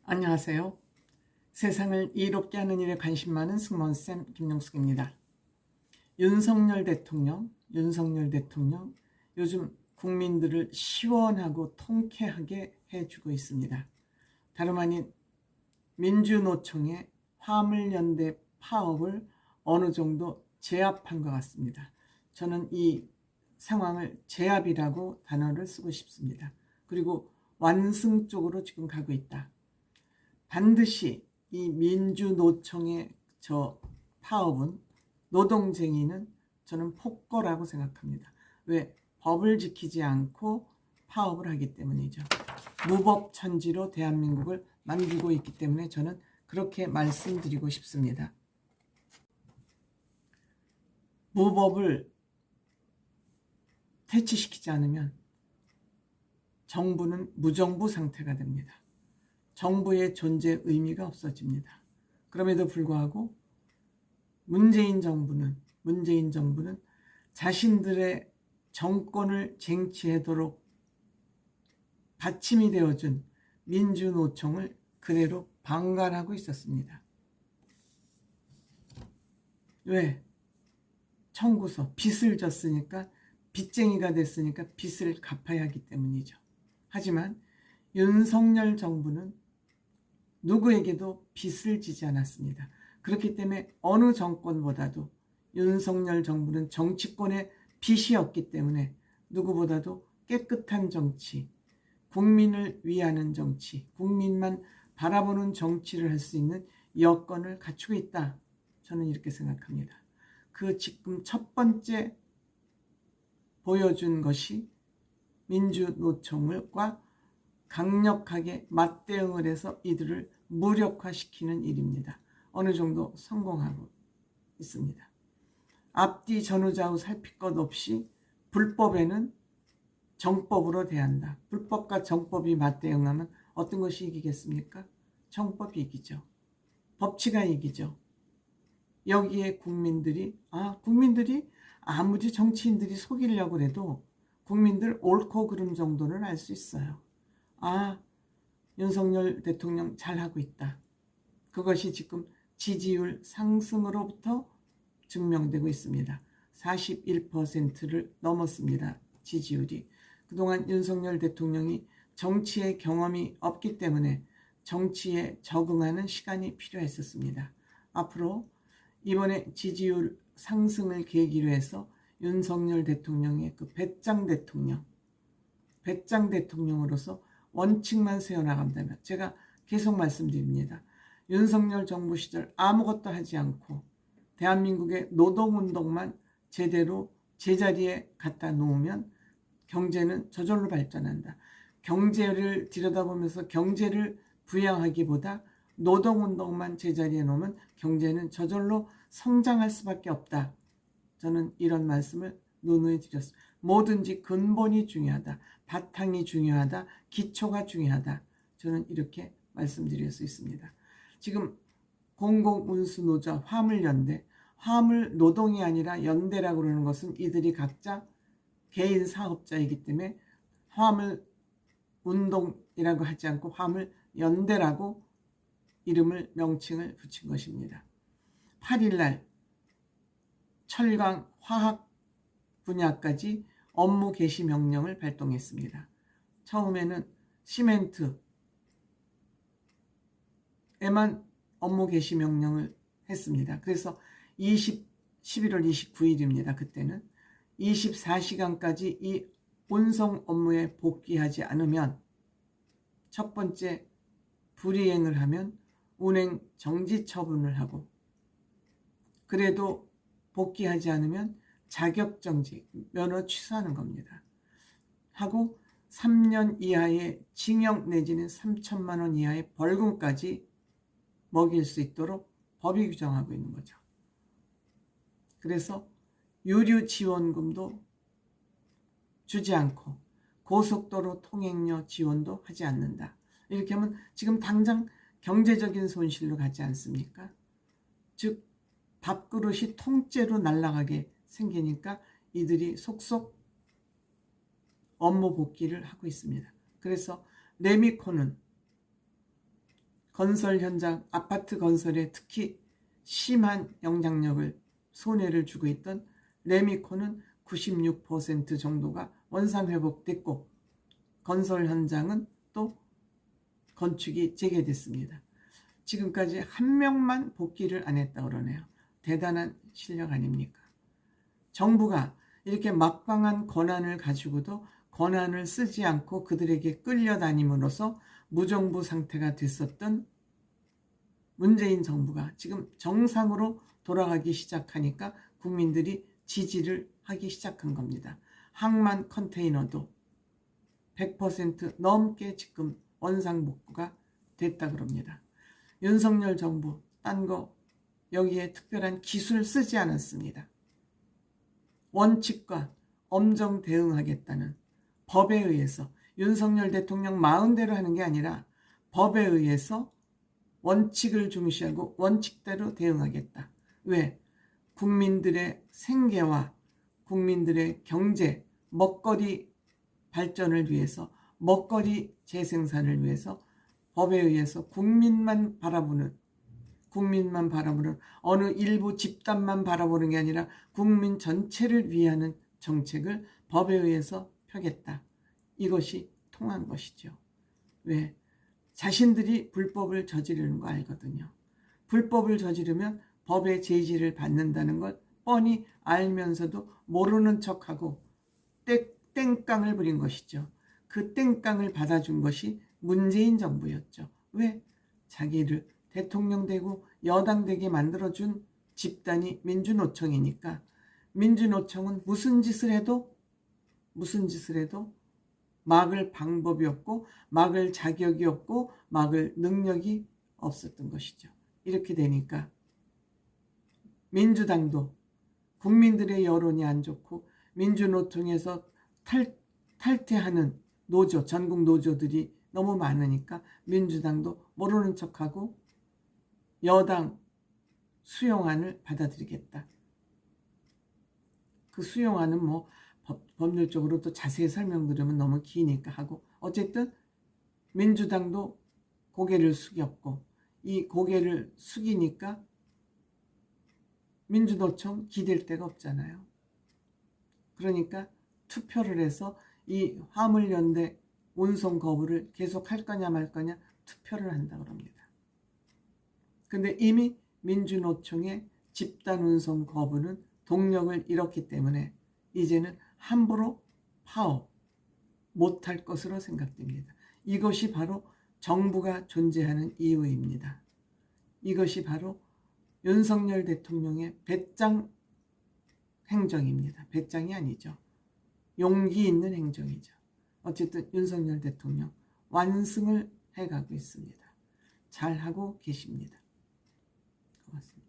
안녕하세요. 세상을 이롭게 하는 일에 관심 많은 승무원쌤 김용숙입니다. 윤석열 대통령 요즘 국민들을 시원하고 통쾌하게 해주고 있습니다. 다름 아닌 민주노총의 화물연대 파업을 어느 정도 제압한 것 같습니다. 저는 이 상황을 제압이라고 단어를 쓰고 싶습니다. 그리고 완승 쪽으로 지금 가고 있다. 반드시 이 민주노총의 저 파업은, 노동쟁의는 저는 폭거라고 생각합니다. 왜? 법을 지키지 않고 파업을 하기 때문이죠. 무법천지로 대한민국을 만들고 있기 때문에 저는 그렇게 말씀드리고 싶습니다. 무법을 퇴치시키지 않으면 정부는 무정부 상태가 됩니다. 정부의 존재 의미가 없어집니다. 그럼에도 불구하고 문재인 정부는 자신들의 정권을 쟁취하도록 받침이 되어준 민주노총을 그대로 방관하고 있었습니다. 왜? 청구서, 빚을 졌으니까, 빚쟁이가 됐으니까 빚을 갚아야 하기 때문이죠. 하지만 윤석열 정부는 누구에게도 빚을 지지 않았습니다. 그렇기 때문에 어느 정권보다도 윤석열 정부는 정치권에 빚이 없기 때문에 누구보다도 깨끗한 정치, 국민을 위하는 정치, 국민만 바라보는 정치를 할 수 있는 여건을 갖추고 있다. 저는 이렇게 생각합니다. 그 지금 첫 번째 보여준 것이 민주노총과 강력하게 맞대응을 해서 이들을 무력화시키는 일입니다. 어느 정도 성공하고 있습니다. 앞뒤 전후좌우 살필 것 없이 불법에는 정법으로 대한다. 불법과 정법이 맞대응하면 어떤 것이 이기겠습니까? 정법이 이기죠. 법치가 이기죠. 여기에 국민들이 아무리 정치인들이 속이려고 해도 국민들 옳고 그름 정도는 알 수 있어요. 윤석열 대통령 잘하고 있다. 그것이 지금 지지율 상승으로부터 증명되고 있습니다. 41%를 넘었습니다. 지지율이. 그동안 윤석열 대통령이 정치의 경험이 없기 때문에 정치에 적응하는 시간이 필요했었습니다. 앞으로 이번에 지지율 상승을 계기로 해서 윤석열 대통령의 그 배짱 대통령으로서 원칙만 세워나간다면, 제가 계속 말씀드립니다. 윤석열 정부 시절 아무것도 하지 않고 대한민국의 노동운동만 제대로 제자리에 갖다 놓으면 경제는 저절로 발전한다. 경제를 들여다보면서 경제를 부양하기보다 노동운동만 제자리에 놓으면 경제는 저절로 성장할 수밖에 없다. 저는 이런 말씀을 누누이 드렸습니다. 뭐든지 근본이 중요하다. 바탕이 중요하다. 기초가 중요하다. 저는 이렇게 말씀드릴 수 있습니다. 지금 공공운수노조 화물연대, 화물 노동이 아니라 연대라고 그러는 것은 이들이 각자 개인 사업자이기 때문에 화물 운동이라고 하지 않고 화물 연대라고 이름을 명칭을 붙인 것입니다. 8일날 철강 화학 분야까지 업무 개시 명령을 발동했습니다. 처음에는 시멘트에만 업무 개시 명령을 했습니다. 그래서 11월 29일입니다. 그때는 24시간까지 이 운송 업무에 복귀하지 않으면, 첫 번째 불이행을 하면 운행 정지 처분을 하고, 그래도 복귀하지 않으면 자격정지, 면허 취소하는 겁니다. 하고 3년 이하의 징역 내지는 3천만 원 이하의 벌금까지 먹일 수 있도록 법이 규정하고 있는 거죠. 그래서 유류 지원금도 주지 않고 고속도로 통행료 지원도 하지 않는다. 이렇게 하면 지금 당장 경제적인 손실로 가지 않습니까? 즉 밥그릇이 통째로 날아가게 생기니까 이들이 속속 업무 복귀를 하고 있습니다. 그래서 레미코는 건설 현장, 아파트 건설에 특히 심한 영향력을 손해를 주고 있던 레미코는 96% 정도가 원상 회복됐고 건설 현장은 또 건축이 재개됐습니다. 지금까지 한 명만 복귀를 안 했다 그러네요. 대단한 실력 아닙니까? 정부가 이렇게 막강한 권한을 가지고도 권한을 쓰지 않고 그들에게 끌려다님으로써 무정부 상태가 됐었던 문재인 정부가 지금 정상으로 돌아가기 시작하니까 국민들이 지지를 하기 시작한 겁니다. 항만 컨테이너도 100% 넘게 지금 원상복구가 됐다 그럽니다. 윤석열 정부 딴 거 여기에 특별한 기술 쓰지 않았습니다. 원칙과 엄정 대응하겠다는 법에 의해서 윤석열 대통령 마음대로 하는 게 아니라 법에 의해서 원칙을 중시하고 원칙대로 대응하겠다. 왜? 국민들의 생계와 국민들의 경제, 먹거리 발전을 위해서, 먹거리 재생산을 위해서 법에 의해서 국민만 바라보는 어느 일부 집단만 바라보는 게 아니라 국민 전체를 위하는 정책을 법에 의해서 펴겠다. 이것이 통한 것이죠. 왜? 자신들이 불법을 저지르는 거 알거든요. 불법을 저지르면 법의 제지를 받는다는 걸 뻔히 알면서도 모르는 척하고 땡깡을 부린 것이죠. 그 땡깡을 받아준 것이 문재인 정부였죠. 왜? 자기를 대통령 되고 여당 되게 만들어준 집단이 민주노총이니까 민주노총은 무슨 짓을 해도 막을 방법이 없고 막을 자격이 없고 막을 능력이 없었던 것이죠. 이렇게 되니까 민주당도 국민들의 여론이 안 좋고 민주노총에서 탈퇴하는 노조, 전국 노조들이 너무 많으니까 민주당도 모르는 척하고 여당 수용안을 받아들이겠다. 그 수용안은 뭐 법률적으로 또 자세히 설명드리면 너무 기니까 하고 어쨌든 민주당도 고개를 숙였고 이 고개를 숙이니까 민주노총 기댈 데가 없잖아요. 그러니까 투표를 해서 이 화물연대 운송 거부를 계속 할 거냐 말 거냐 투표를 한다 그럽니다. 근데 이미 민주노총의 집단 운송 거부는 동력을 잃었기 때문에 이제는 함부로 파업 못할 것으로 생각됩니다. 이것이 바로 정부가 존재하는 이유입니다. 이것이 바로 윤석열 대통령의 배짱 행정입니다. 배짱이 아니죠. 용기 있는 행정이죠. 어쨌든 윤석열 대통령 완승을 해가고 있습니다. 잘하고 계십니다. 고맙습니다.